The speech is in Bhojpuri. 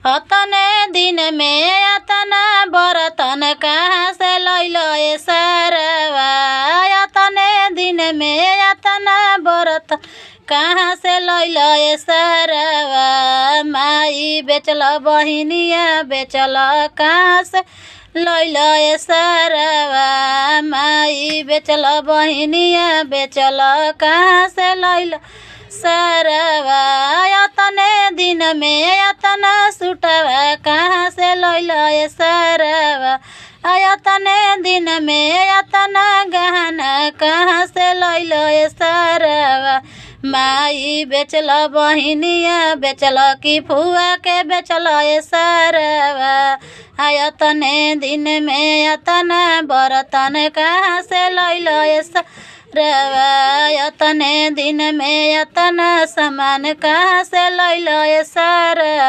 अतने दिन में अतना बरतन कहाँ से लैलो ए सरवा। अतने दिन में अतना बरतन कहाँ से लैलो ए सरवा। माई बेचल बहिनिया बेचल कहाँ से लैलो ए सरवा। माई बेचल बहिनिया बेचल कहाँ से लैलो सरवा। अतने दिन में अतना सुटवा कहाँ से लैलो ए सरवा। अतने दिन में अतना गहना कहाँ से लैलो ए सरवा। माई बेचल बहिनिया बेचल की फुआ के बेचल ए सरवा। अतने दिन में अतना बर्तन कहाँ से लैलो ए सरवा। अतने दिन में अतना सामान कहाँ से लैलो ए सरवा।